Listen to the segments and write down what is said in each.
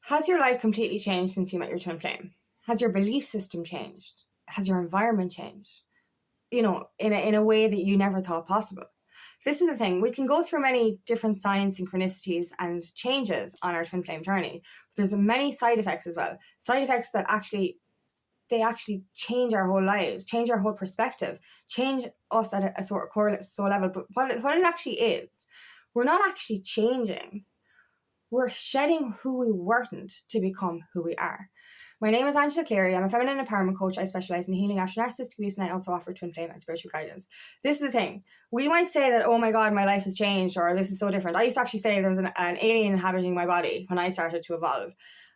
Has your life completely changed since you met your twin flame? Has your belief system changed? Has your environment changed? You know, in a way that you never thought possible. This is the thing. We can go through many different signs, synchronicities, and changes on our twin flame journey. There's many side effects as well. Side effects that actually change our whole lives, change our whole perspective, change us at a sort of core soul level. But what it actually is, we're not actually changing. We're shedding who we weren't to become who we are. My name is Cleary. I'm a feminine empowerment coach. I specialize in healing after narcissistic abuse, and I also offer twin flame and spiritual guidance. This is the thing. We might say that, oh my God, my life has changed, or this is so different. I used to actually say there was an alien inhabiting my body when I started to evolve.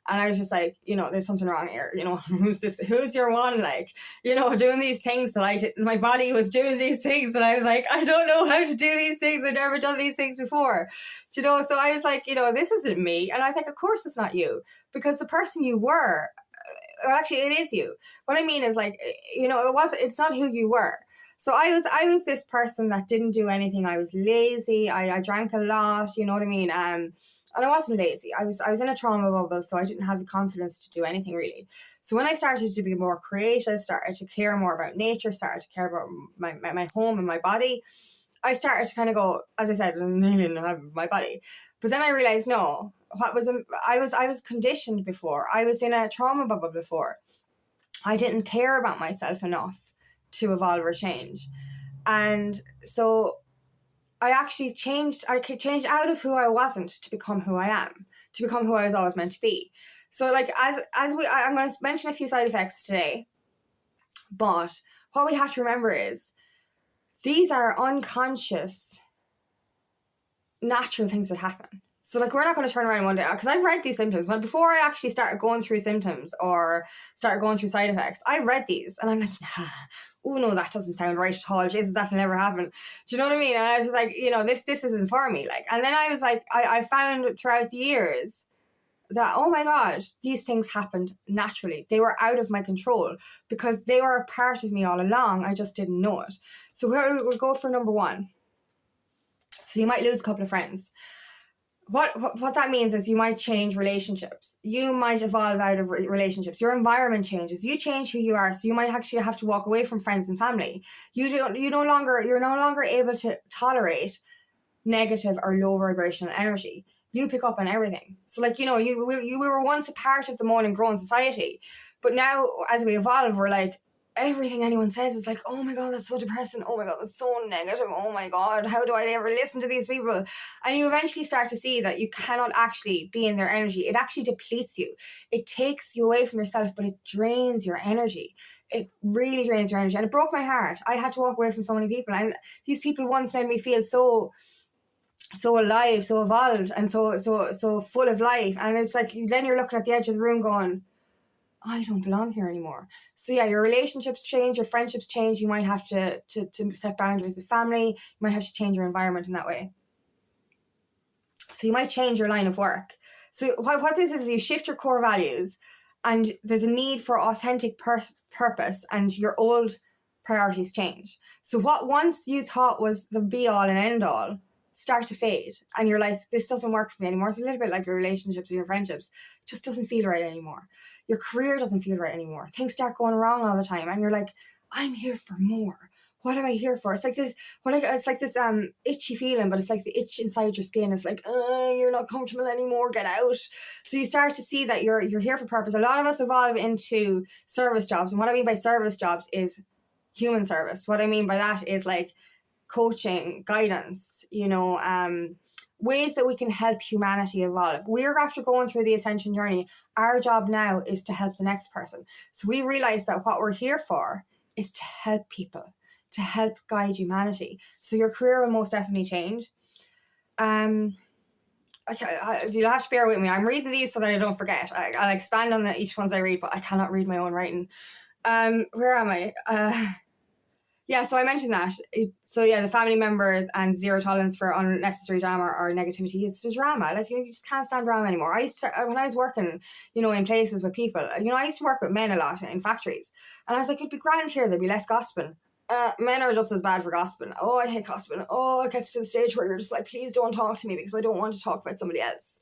And I was just like, you know, there's something wrong here. You know, who's your one? Like, you know, doing these things that I did. My body was doing these things. And I was like, I don't know how to do these things. I've never done these things before. You know, so I was like, you know, this isn't me. And I was like, of course it's not you. Because the person you were, well, actually it is you. What I mean is like, you know, it's not who you were. So I was this person that didn't do anything. I was lazy. I drank a lot. You know what I mean? And I wasn't lazy. I was in a trauma bubble, so I didn't have the confidence to do anything really. So when I started to be more creative, started to care more about nature, started to care about my home and my body, I started to kind of go, as I said, an alien in my body. But then I realized, no, I was conditioned before. I was in a trauma bubble before. I didn't care about myself enough to evolve or change. And so I actually changed out of who I wasn't to become who I am, to become who I was always meant to be. So like, I'm going to mention a few side effects today, but what we have to remember is these are unconscious, natural things that happen. So like, we're not going to turn around one day, because I've read these symptoms. But before I actually started going through symptoms or started going through side effects, I read these and I'm like, nah, oh no, that doesn't sound right at all. Jesus, that'll never happen. Do you know what I mean? And I was like, you know, this isn't for me. Like, and then I was like, I found throughout the years that, oh my God, these things happened naturally. They were out of my control because they were a part of me all along. I just didn't know it. So we'll go for number one. So you might lose a couple of friends. What that means is you might change relationships. You might evolve out of relationships. Your environment changes. You change who you are. So you might actually have to walk away from friends and family. You're no longer able to tolerate negative or low vibrational energy. You pick up on everything. So like, you know, we were once a part of the moan and groan society, but now as we evolve, we're like, everything anyone says is like, oh my God, that's so depressing. Oh my God, that's so negative. Oh my God, how do I ever listen to these people? And you eventually start to see that you cannot actually be in their energy. It actually depletes you. It takes you away from yourself, but it drains your energy. It really drains your energy. And it broke my heart. I had to walk away from so many people. And these people once made me feel so alive, so evolved, and so full of life. And it's like, then you're looking at the edge of the room going, I don't belong here anymore. So yeah, your relationships change, your friendships change. You might have to set boundaries with family. You might have to change your environment in that way. So you might change your line of work. So what this is you shift your core values, and there's a need for authentic purpose, and your old priorities change. So what once you thought was the be all and end all start to fade, and you're like, this doesn't work for me anymore. It's a little bit like your relationships or your friendships. It just doesn't feel right anymore. Your career doesn't feel right anymore. Things start going wrong all the time, and you're like, I'm here for more. What am I here for? It's like this itchy feeling, but it's like the itch inside your skin. It's like, you're not comfortable anymore, get out. So you start to see that you're here for purpose. A lot of us evolve into service jobs, and what I mean by service jobs is human service. What I mean by that is like coaching, guidance, you know, ways that we can help humanity evolve. We're after going through the ascension journey. Our job now is to help the next person. So we realize that what we're here for is to help people, to help guide humanity. So your career will most definitely change. You'll have to bear with me. I'm reading these so that I don't forget. I'll expand on each ones I read, but I cannot read my own writing. Where am I? Yeah, so I mentioned that. So yeah, the family members and zero tolerance for unnecessary drama or negativity. It's just drama. Like, you just can't stand drama anymore. When I was working, you know, in places with people, you know, I used to work with men a lot in factories. And I was like, it'd be grand here, there'd be less gossiping. Men are just as bad for gossiping. Oh, I hate gossiping. Oh, it gets to the stage where you're just like, please don't talk to me because I don't want to talk about somebody else.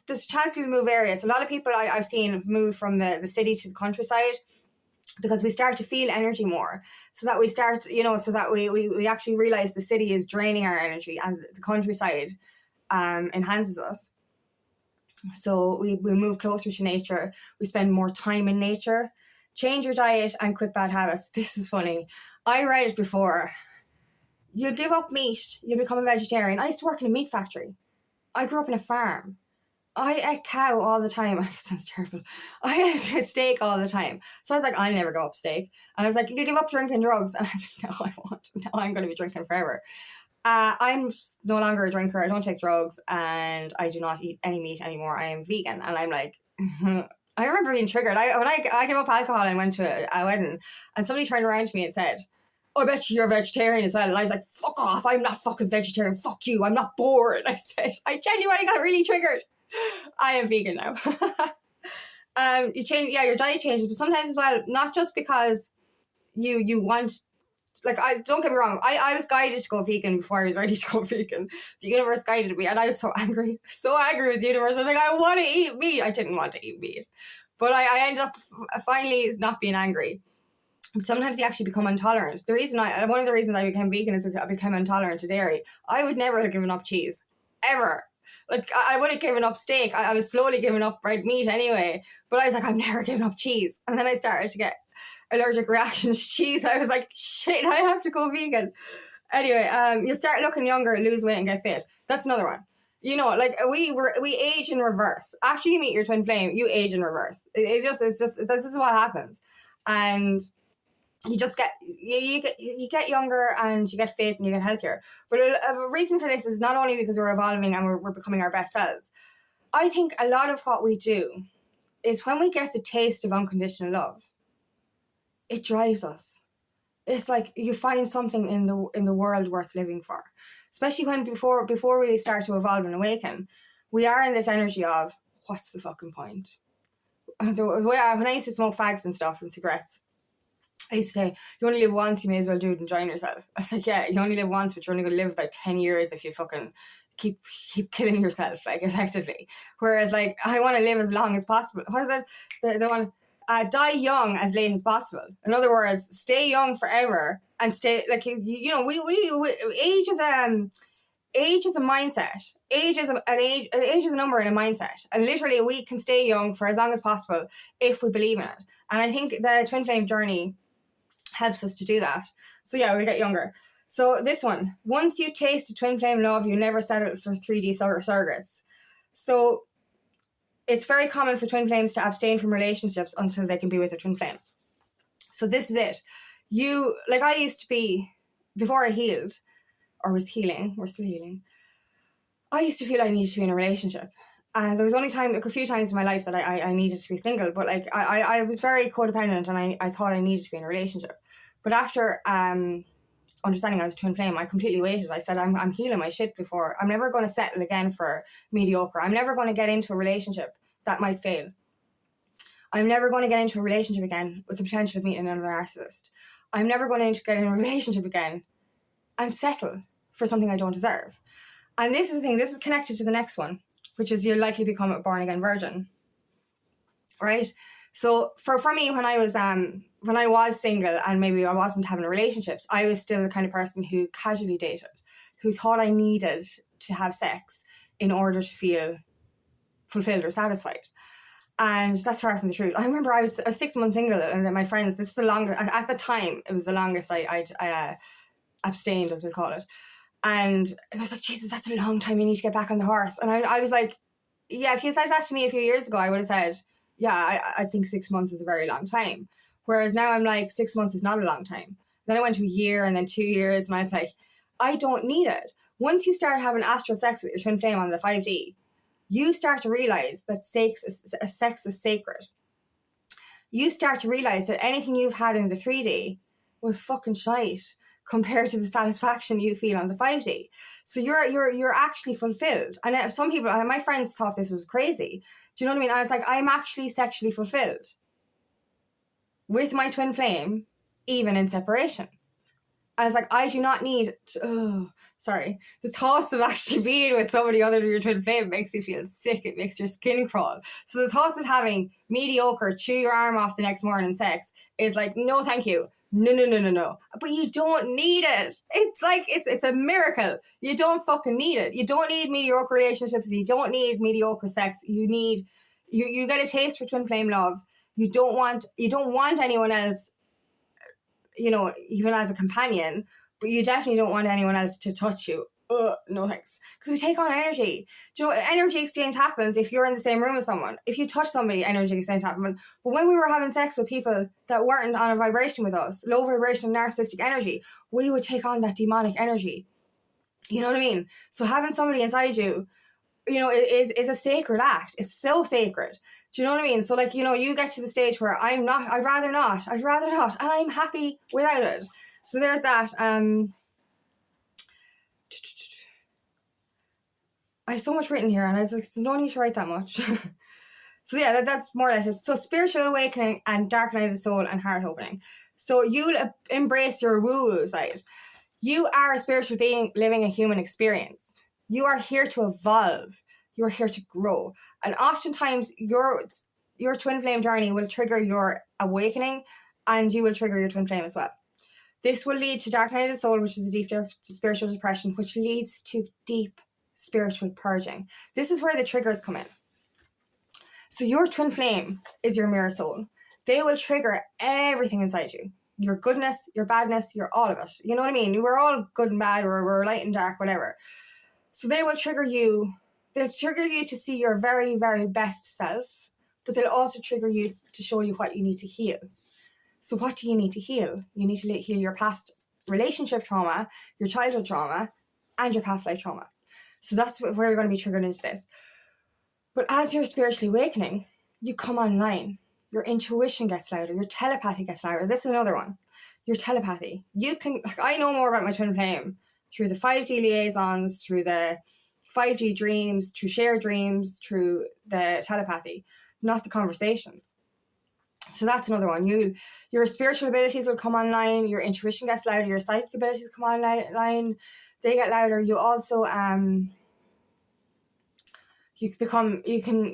there's a chance you'll move areas. A lot of people I've seen move from the city to the countryside because we start to feel energy more. So that we start, so that we actually realize the city is draining our energy and the countryside enhances us. So we move closer to nature. We spend more time in nature. Change your diet and quit bad habits. This is funny. I read it before. You give up meat, you become a vegetarian. I used to work in a meat factory. I grew up in a farm. I ate cow all the time. That sounds terrible. I ate steak all the time. So I was like, I'll never go up steak. And I was like, you give up drinking drugs. And I was like, no, I won't. No, I'm going to be drinking forever. I'm no longer a drinker. I don't take drugs. And I do not eat any meat anymore. I am vegan. And I'm like, I remember being triggered. When I gave up alcohol and went to a wedding. And somebody turned around to me and said, oh, I bet you're a vegetarian as well. And I was like, fuck off. I'm not fucking vegetarian. Fuck you. I'm not bored. I said, I genuinely got really triggered. I am vegan now. You change, your diet changes, but sometimes as well, not just because you want, like, don't get me wrong, I was guided to go vegan before I was ready to go vegan. The universe guided me, and I was so angry with the universe. I was like, I want to eat meat. I didn't want to eat meat, but I ended up finally not being angry. Sometimes you actually become intolerant. One of the reasons I became vegan is I became intolerant to dairy. I would never have given up cheese, ever. Like, I would have given up steak. I was slowly giving up red meat anyway. But I was like, I'm never giving up cheese. And then I started to get allergic reactions to cheese. I was like, shit, I have to go vegan. Anyway, you start looking younger, lose weight and get fit. That's another one. Like we age in reverse. After you meet your twin flame, you age in reverse. It's just this is what happens. And you just get you get younger and you get fit and you get healthier. But a reason for this is not only because we're evolving and we're becoming our best selves. I think a lot of what we do is when we get the taste of unconditional love, it drives us. It's like you find something in the world worth living for. Especially when before we start to evolve and awaken, we are in this energy of what's the fucking point? When I used to smoke fags and stuff and cigarettes, I used to say, you only live once, you may as well do it enjoying yourself. I was like, yeah, you only live once, but you're only going to live about 10 years if you fucking keep killing yourself, like, effectively. Whereas, like, I want to live as long as possible. What is that? The one, die young as late as possible. In other words, stay young forever and stay, like, we age is a mindset. Age is a number in a mindset. And literally, we can stay young for as long as possible if we believe in it. And I think the twin flame journey helps us to do that. So yeah, we'll get younger. So this one, once you taste a twin flame love, you never settle for 3D surrogates. So it's very common for twin flames to abstain from relationships until they can be with a twin flame. So this is it. I used to be, before I healed, or was healing, we're still healing, I used to feel I needed to be in a relationship. And there was only a few times in my life that I needed to be single, but like I was very codependent and I thought I needed to be in a relationship. But after understanding I was a twin flame, I completely waited. I said, I'm healing my shit before. I'm never going to settle again for mediocre. I'm never going to get into a relationship that might fail. I'm never going to get into a relationship again with the potential of meeting another narcissist. I'm never going to get in a relationship again and settle for something I don't deserve. And this is the thing, this is connected to the next one, which is you'll likely become a born-again virgin, right? So for me, when I was single and maybe I wasn't having relationships, I was still the kind of person who casually dated, who thought I needed to have sex in order to feel fulfilled or satisfied. And that's far from the truth. I remember I was 6 months single and my friends, this was the longest, at the time, it was the longest I abstained, as we call it. And I was like, Jesus, that's a long time. You need to get back on the horse. And I was like, yeah, if you said that to me a few years ago, I would have said, yeah, I think 6 months is a very long time. Whereas now I'm like, 6 months is not a long time. Then I went to a year and then 2 years. And I was like, I don't need it. Once you start having astral sex with your twin flame on the 5D, you start to realize that sex is sacred. You start to realize that anything you've had in the 3D was fucking shite compared to the satisfaction you feel on the 5D. So you're actually fulfilled. And some people, my friends thought this was crazy. Do you know what I mean? I was like, I'm actually sexually fulfilled with my twin flame, even in separation. And it's like, I do not need, the thoughts of actually being with somebody other than your twin flame makes you feel sick. It makes your skin crawl. So the thoughts of having mediocre, chew your arm off the next morning sex is like, no, thank you. No. But you don't need it. It's like, it's a miracle. You don't fucking need it. You don't need mediocre relationships. You don't need mediocre sex. You need, you get a taste for twin flame love. You don't want anyone else, even as a companion, but you definitely don't want anyone else to touch you. No thanks. Because we take on energy. Do you know, energy exchange happens if you're in the same room as someone. If you touch somebody, energy exchange happens. But when we were having sex with people that weren't on a vibration with us, low vibration narcissistic energy, we would take on that demonic energy. You know what I mean? So having somebody inside you, is a sacred act. It's so sacred. Do you know what I mean? So you get to the stage where I'd rather not, and I'm happy without it. So there's that. I have so much written here, and I was like, there's no need to write that much. So yeah, that's more or less it. So spiritual awakening and dark night of the soul and heart opening. So you'll embrace your woo-woo side. You are a spiritual being living a human experience. You are here to evolve. You are here to grow. And oftentimes your twin flame journey will trigger your awakening, and you will trigger your twin flame as well. This will lead to dark night of the soul, which is a deep spiritual depression, which leads to deep spiritual purging. This is where the triggers come in. So your twin flame is your mirror soul. They will trigger everything inside you. Your goodness, your badness, your all of it. You know what I mean? We're all good and bad, we're light and dark, whatever. So they will trigger you. They'll trigger you to see your very, very best self, but they'll also trigger you to show you what you need to heal. So what do you need to heal? You need to heal your past relationship trauma, your childhood trauma, and your past life trauma. So that's where you're going to be triggered into this. But as you're spiritually awakening, you come online. Your intuition gets louder. Your telepathy gets louder. This is another one. Your telepathy. I know more about my twin flame through the 5D liaisons, through the 5D dreams, through shared dreams, through the telepathy, not the conversations. So that's another one. Your spiritual abilities will come online. Your intuition gets louder. Your psychic abilities come online. They get louder. You also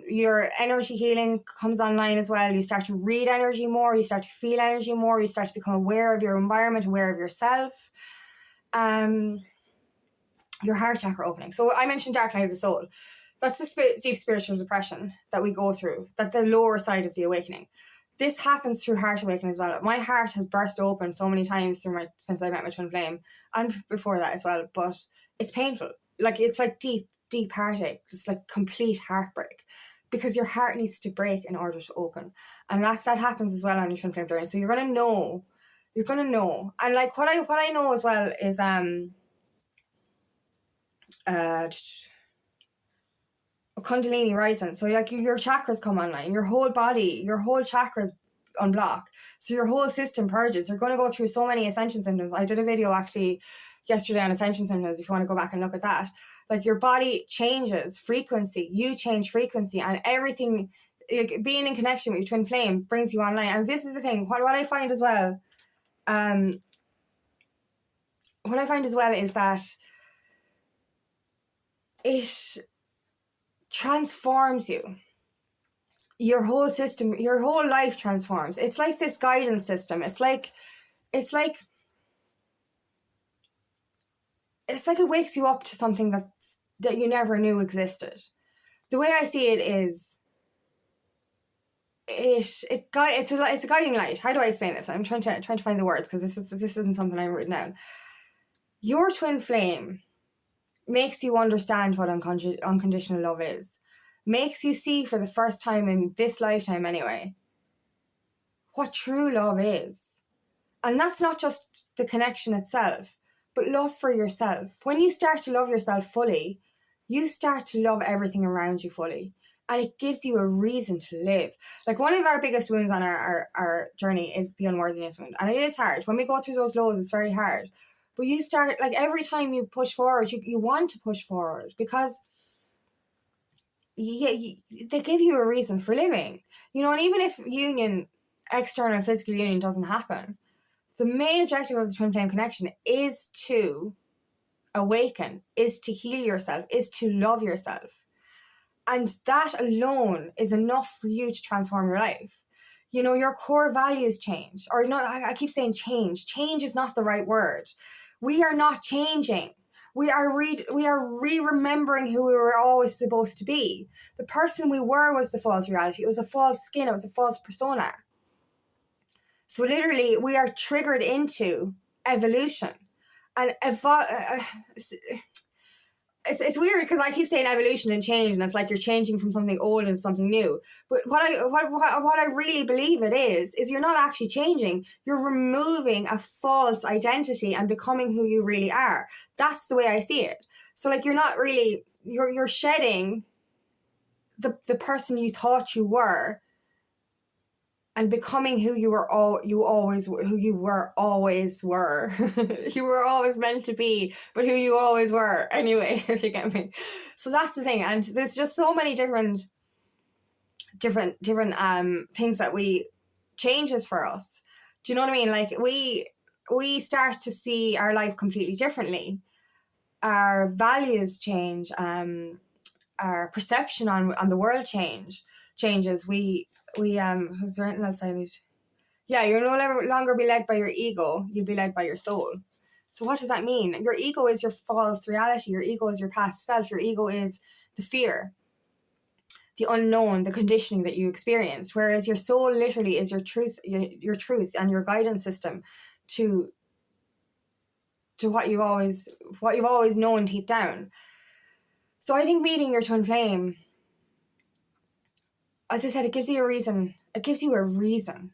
your energy healing comes online as well. You start to read energy more. You start to feel energy more. You start to become aware of your environment, aware of yourself. Your heart chakra opening. So I mentioned dark night of the soul. That's the deep spiritual depression that we go through. That's the lower side of the awakening. This happens through heart awakening as well. My heart has burst open so many times since I met my twin flame, and before that as well. But it's painful. It's like deep heartache. It's like complete heartbreak, because your heart needs to break in order to open, and that happens as well on your twin flame journey. So you're gonna know, and like what I know as well is Kundalini rising. So your chakras come online, your whole body, your whole chakras unblock. So your whole system purges. You're going to go through so many ascension symptoms. I did a video actually yesterday on ascension symptoms, if you want to go back and look at that. Like your body changes frequency, you change frequency, and everything, being in connection with your twin flame brings you online. And this is the thing, what I find as well, is that it transforms you. Your whole system, your whole life transforms. It's like this guidance system. It's like it wakes you up to something that you never knew existed. The way I see it is it's a guiding light. How do I explain this? I'm trying to find the words, because this isn't something I've written down. Your twin flame makes you understand what unconditional love is. Makes you see for the first time in this lifetime anyway what true love is. And that's not just the connection itself, but love for yourself. When you start to love yourself fully, you start to love everything around you fully. And it gives you a reason to live. Like, one of our biggest wounds on our journey is the unworthiness wound. And it is hard. When we go through those lows, it's very hard. But you start, like, every time you push forward, you want to push forward, because they give you a reason for living. And even if external physical union doesn't happen, the main objective of the twin flame connection is to awaken, is to heal yourself, is to love yourself. And that alone is enough for you to transform your life. You know, your core values change. Or not, I keep saying change. Change is not the right word. We are not changing. We are re-remembering who we were always supposed to be. The person we were was the false reality. It was a false skin. It was a false persona. So literally, we are triggered into evolution. And it's weird because I keep saying evolution and change, and it's like you're changing from something old into something new. But what I really believe it is you're not actually changing. You're removing a false identity and becoming who you really are. That's the way I see it. So like you're not really you're shedding the person you thought you were and becoming who you were you were always were. You were always meant to be, but who you always were anyway, if you get me. So that's the thing. And there's just so many different things that changes for us. Do you know what I mean? Like we start to see our life completely differently. Our values change, our perception on the world changes. Was there anything else I need? Yeah, you'll no longer be led by your ego, you'll be led by your soul. So what does that mean? Your ego is your false reality, your ego is your past self, your ego is the fear, the unknown, the conditioning that you experienced, whereas your soul literally is your truth and your guidance system to what you've always known deep down. So I think meeting your twin flame, as I said, it gives you a reason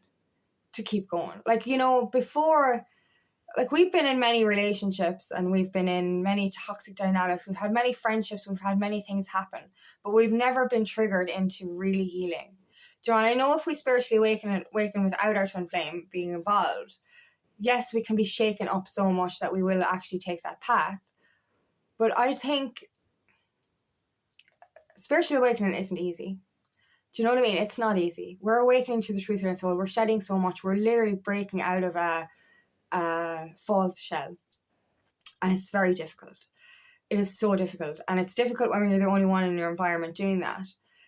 to keep going. Like, you know, before, like we've been in many relationships and we've been in many toxic dynamics. We've had many friendships. We've had many things happen, but we've never been triggered into really healing. John, I know if we spiritually awaken without our twin flame being involved, yes, we can be shaken up so much that we will actually take that path. But I think spiritual awakening isn't easy. Do you know what I mean? It's not easy. We're awakening to the truth of our soul. We're shedding so much. We're literally breaking out of a false shell. And it's very difficult. It is so difficult. And it's difficult when you're the only one in your environment doing that.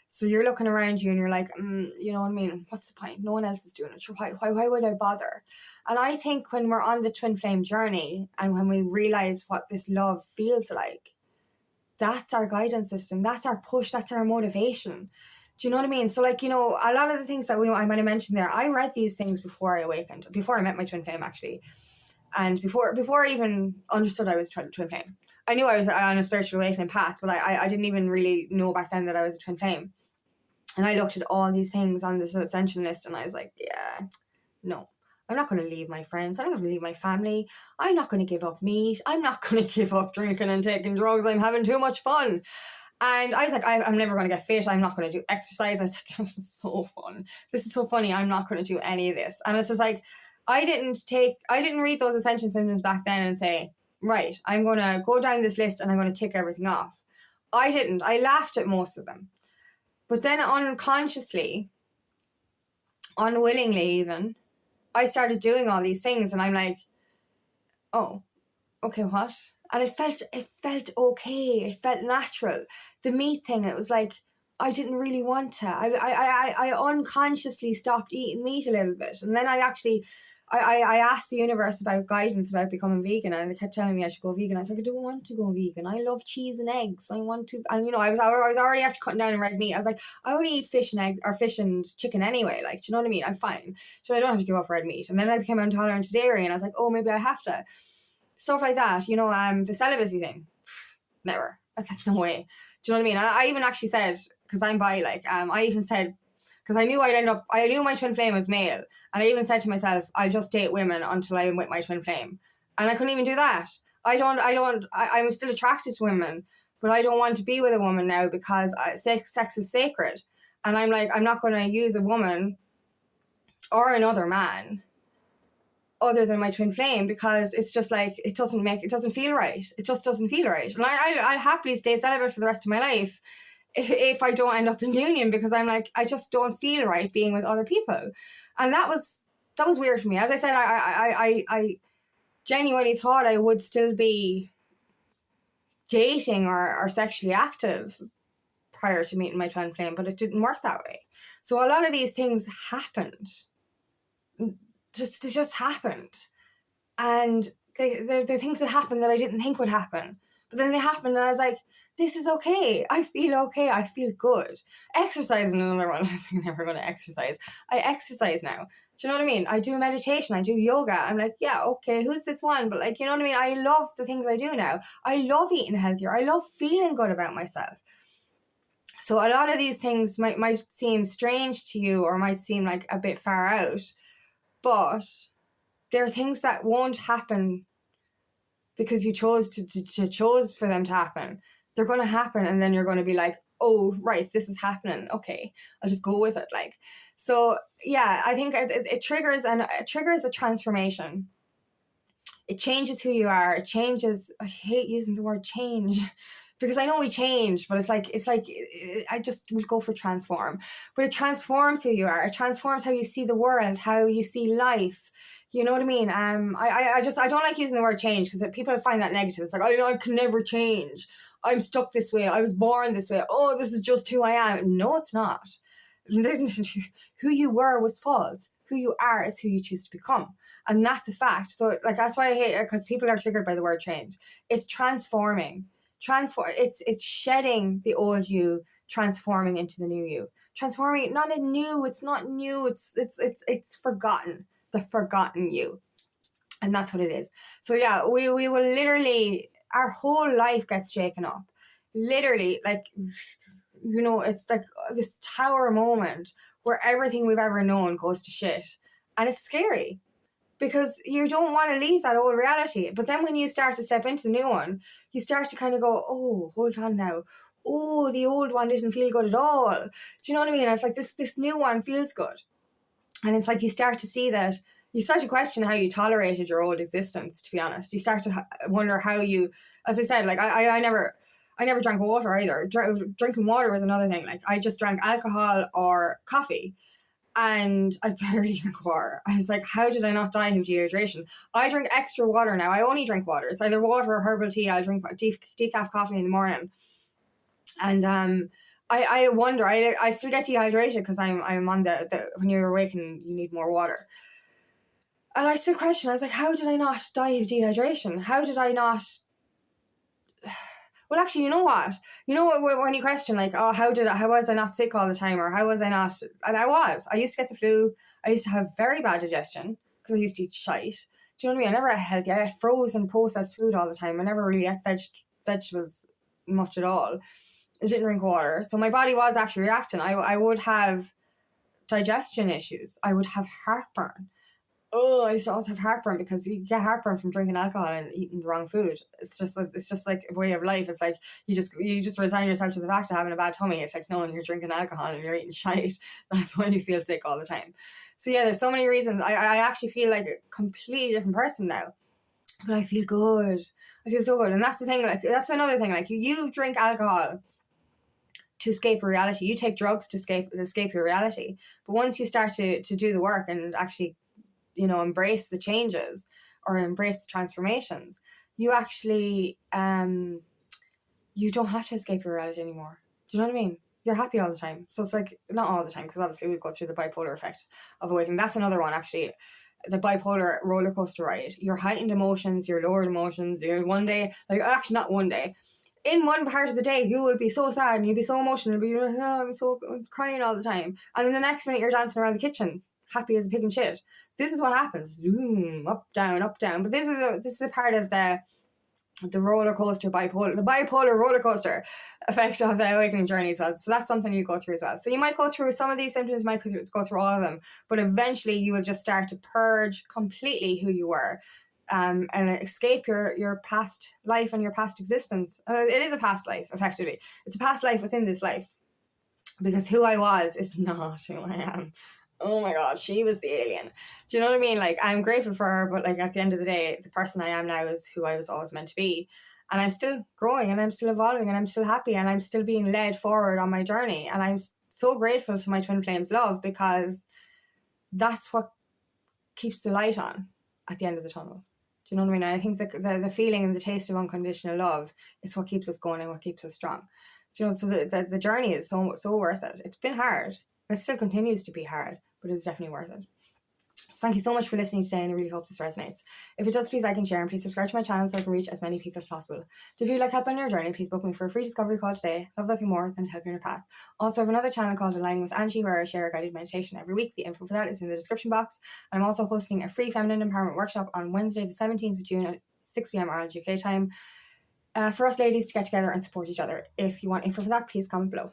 So you're looking around you and you're like, you know what I mean? What's the point? No one else is doing it. Why would I bother? And I think when we're on the twin flame journey and when we realize what this love feels like, that's our guidance system. That's our push. That's our motivation. Do you know what I mean? So like, you know, a lot of the things that I might have mentioned there, I read these things before I awakened, before I met my twin flame actually. And before I even understood I was a twin flame. I knew I was on a spiritual awakening path, but I didn't even really know back then that I was a twin flame. And I looked at all these things on this ascension list and I was like, yeah, no, I'm not going to leave my friends. I'm not going to leave my family. I'm not going to give up meat. I'm not going to give up drinking and taking drugs. I'm having too much fun. And I was like, I'm never going to get fit. I'm not going to do exercise. I was like, this is so fun. This is so funny. I'm not going to do any of this. And it's just like, I didn't read those ascension symptoms back then and say, right, I'm going to go down this list and I'm going to tick everything off. I didn't. I laughed at most of them. But then unconsciously, unwillingly even, I started doing all these things and I'm like, oh, okay, what? And it felt okay. It felt natural. The meat thing, it was like, I didn't really want to. I unconsciously stopped eating meat a little bit. And then I asked the universe about guidance about becoming vegan, and it kept telling me I should go vegan. I was like, I don't want to go vegan. I love cheese and eggs. I want to, and you know, I was already after cutting down on red meat. I was like, I only eat fish and egg or fish and chicken anyway. Like, do you know what I mean? I'm fine. So I don't have to give up red meat. And then I became intolerant to dairy, and I was like, oh, maybe I have to. Stuff like that, you know, the celibacy thing. Never. I was like, no way. Do you know what I mean? I even actually said, because I'm bi, like, I even said, because I knew my twin flame was male. And I even said to myself, I'll just date women until I'm with my twin flame. And I couldn't even do that. I'm still attracted to women, but I don't want to be with a woman now because sex is sacred. And I'm like, I'm not going to use a woman or another man other than my twin flame because it's just like, it doesn't feel right. It just doesn't feel right. And I'll happily stay celibate for the rest of my life if I don't end up in union, because I'm like, I just don't feel right being with other people. And that was that was weird for me. As I said, I genuinely thought I would still be dating or sexually active prior to meeting my twin flame, but it didn't work that way. So a lot of these things happened. They just happened. And they're things that happened that I didn't think would happen. But then they happened and I was like, this is okay. I feel okay. I feel good. Exercise is another one. I'm never going to exercise. I exercise now. Do you know what I mean? I do meditation. I do yoga. I'm like, yeah, okay, who's this one? But like, you know what I mean? I love the things I do now. I love eating healthier. I love feeling good about myself. So a lot of these things might seem strange to you or might seem like a bit far out. But they're things that won't happen because you chose to chose for them to happen. They're going to happen, and then you're going to be like, oh, right, this is happening. Okay, I'll just go with it. Like, so yeah, I think it triggers a transformation. It changes who you are. It changes. I hate using the word change because I know we change, but it's like I just would go for transform. But it transforms who you are. It transforms how you see the world, how you see life. You know what I mean? I don't like using the word change because people find that negative. It's like, I can never change. I'm stuck this way. I was born this way. Oh, this is just who I am. No, it's not. Who you were was false. Who you are is who you choose to become. And that's a fact. So like, that's why I hate it, because people are triggered by the word change. It's transforming. It's shedding the old you, transforming into the new you. Transforming, not a new, it's not new. It's forgotten. The forgotten you. And that's what it is. So yeah, we will literally, our whole life gets shaken up. Literally, like, you know, it's like this tower moment where everything we've ever known goes to shit. And it's scary because you don't want to leave that old reality. But then when you start to step into the new one, you start to kind of go, oh, hold on now. Oh, the old one didn't feel good at all. Do you know what I mean? It's like this new one feels good. And it's like you start to see that, you start to question how you tolerated your old existence, to be honest. You start to wonder how you, as I said, like I never drank water either. Drinking water was another thing. Like I just drank alcohol or coffee and I barely drink water. I was like, how did I not die of dehydration? I drink extra water now. I only drink water. It's either water or herbal tea. I'll drink decaf coffee in the morning. And I wonder, I still get dehydrated because I'm on the when you're awake and you need more water. And I still question, I was like, how did I not die of dehydration? How did I not... Well, actually, you know what? You know when you question, like, oh, how was I not sick all the time? Or how was I not... And I used to get the flu. I used to have very bad digestion because I used to eat shite. Do you know what I mean? I never ate healthy. I ate frozen processed food all the time. I never really ate vegetables much at all. I didn't drink water. So my body was actually reacting. I would have digestion issues. I would have heartburn. Oh, I used to also have heartburn because you get heartburn from drinking alcohol and eating the wrong food. It's just like a way of life. It's like you just resign yourself to the fact of having a bad tummy. It's like, no, you're drinking alcohol and you're eating shite. That's why you feel sick all the time. So yeah, there's so many reasons. I actually feel like a completely different person now. But I feel good. I feel so good. And that's the thing, like that's another thing. Like you drink alcohol to escape reality. You take drugs to escape your reality. But once you start to do the work and actually, you know, embrace the changes or embrace the transformations, you actually you don't have to escape your reality anymore. Do you know what I mean? You're happy all the time. So it's like, not all the time, because obviously we go through the bipolar effect of awakening. That's another one, actually. The bipolar roller coaster ride. Your heightened emotions, your lowered emotions. You're one day, like actually not one day, in one part of the day, you will be so sad and you'll be so emotional. You'll be like, oh, I'm crying all the time. And then the next minute you're dancing around the kitchen, happy as a pig in shit. This is what happens. Up, down, up, down. But this is a part of the roller coaster the bipolar roller coaster effect of the awakening journey as well. So that's something you go through as well. So you might go through some of these symptoms, might go through all of them, but eventually you will just start to purge completely who you were. And escape your past life and your past existence. It is a past life, effectively. It's a past life within this life. Because who I was is not who I am. Oh my God, she was the alien. Do you know what I mean? Like, I'm grateful for her, but like at the end of the day, the person I am now is who I was always meant to be. And I'm still growing and I'm still evolving and I'm still happy and I'm still being led forward on my journey. And I'm so grateful to my twin flames love, because that's what keeps the light on at the end of the tunnel. Do you know what I mean? And I think the feeling and the taste of unconditional love is what keeps us going and what keeps us strong. Do you know, so the journey is so worth it. It's been hard. It still continues to be hard, but it's definitely worth it. So thank you so much for listening today, and I really hope this resonates. If it does, please like and share, and please subscribe to my channel so I can reach as many people as possible. If you'd like help on your journey, please book me for a free discovery call today. Love nothing more than to help you on your path. Also, I have another channel called Aligning with Angie, where I share a guided meditation every week. The info for that is in the description box. I'm also hosting a free feminine empowerment workshop on Wednesday the 17th of June at 6 p.m. Ireland UK time for us ladies to get together and support each other. If you want info for that, please comment below.